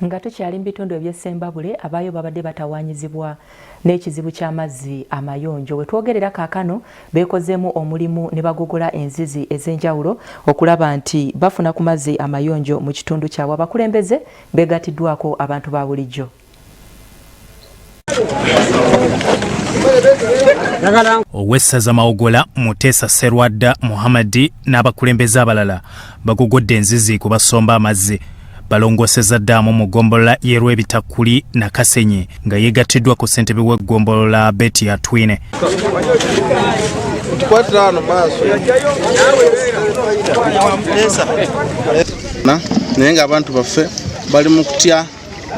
Nga tukyali mu bitundu eby'Essembabule abayo babadde batawanyizibwa n'ekizibu ky'amazzi amayonjo. We twogerera kaakano beekozeemu omulimu ne bagogola enzizi ez'enjawulo okulaba nti bafuna ku mazzi amayonjo mu kitundu kyabwe. Abakulembeze beegatiddwako abantu ba bulijjo. Owessaza Mawogola Muteesa Serwadda Muhammadi n'abakulembeze abalala bagogodde enzizi ku basomba amazzi. Balongoseza ddamu mu ggombolola y'Erwebitakuli na Kasenyi nga yeegatiddwa ku ssentebe w'eggombolola Betty Atwine. Naye ng'abantu baffe bali mu kutya,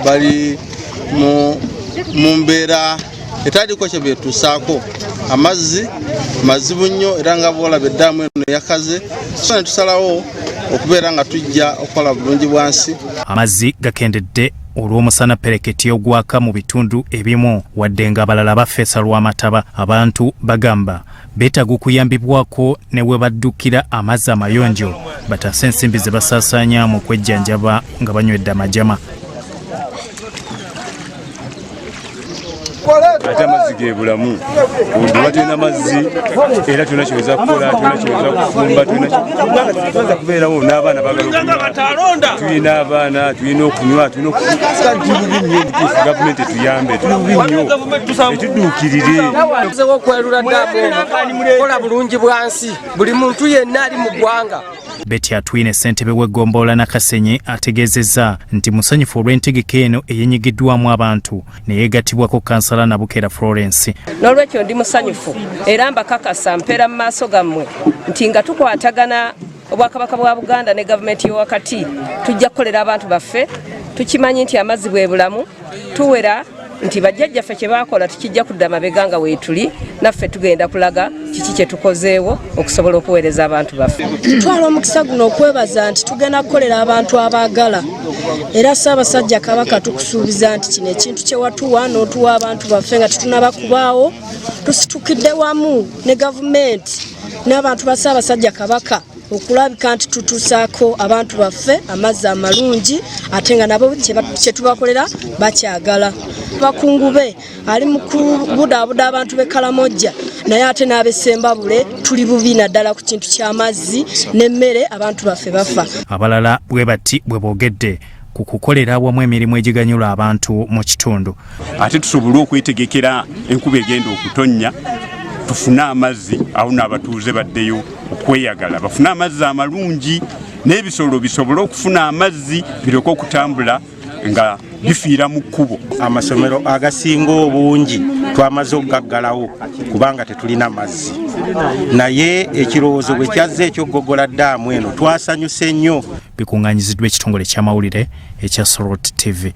bali mu mbeera etaaliko kye beetuusaako. Amazzi mazibu nnyo era nga bw'olaba eddamu eno yakaze, so ne tusalawo okubeera nga tujja okukola bulungi bwansi. Amazzi gakendedde olw'omusana pereketi ogwaka mu bitundu ebimu wadde nga abalala bafeesa lw'amataba. Abantu bagamba beetaaga okuyambibwako ne we baddukira amazzi amayonjo bataase ensimbi ze basaasaanya mu kwejjanjaba nga banywedde amajama. Ate amazzi ge bulamu. Oba tulina amazzi era tulina kyeweza kukola, tulina kyeweza kufumba, tulina kubeerawo n'abaana bagala. Tulina abaana, tulina okunywa, tulina okunywa. Gavumenti etuyambe, etudduukirire. Okwerula ddamu kola bulungi bwansi buli muntu yenna ali mu ggwanga. Betty Atwine ssentebe w'eggombolola na Kasenyi ategeezezza nti musanyufu olw'entegeka eno eyenyigiddwamu abantu ne yeegattibwako kansala Nabukera Florence. N'olwekyo ndi musanyufu era mbakakasa mpeera mu maaso gammwe nti nga tukwatagana Obwakabaka bwa Buganda ne gavumenti y'owakati tujja kukolera abantu baffe. Tukimanyi nti amazzi bwe bulamu, tuwera nti bajjajjaffe kye baakola tukijja kudda mabega nga weetuli, naffe tugenda kulaga kiki kye tukozeewo okusobola okuweereza abantu baffe. Tutwala omukisa guno okwebaza nti tugenda kukolera abantu abaagala, era Ssaabasajja Kabaka tukusuubiza nti kino ekintu kye watuwa n'otuwa abantu baffe nga tetunaba kubaawo, tusitukidde wamu ne gavumenti n'abantu ba Ssaabasajja Kabaka okulabika nti tutuusaako abantu baffe amazzi amalungi ate nga nabo kye tubakolera bakyagala. Bakungu be ali mu kubudaabuda abantu b'e Kalamojja naye ate n'ab'Essembabule tuli bubi naddala ku kintu ky'amazzi n'emmere abantu baffe bafa. Abalala bwe bati bwe boogedde ku kukolera awamu emirimu egiganyula abantu mu kitundu. Ate tusobole okwetegekera enkuba egenda okutonnya, tufune amazzi awo n'abatuuze baddeyo okweyagala, bafune amazzi amalungi n'ebisolo bisobole okufuna amazzi bireke okutambula nga bifiira mu kkubo. Amasomero agasinga obungi twamaze okugaggalawo kubanga tetulina mazzi, naye ekirowoozo bwe kyazze eky'okugoggola ddaamu eno twasanyuse nnyo. Bikuŋŋaanyiziddwa ekitongole ky'amawulire ekya Sorot TV.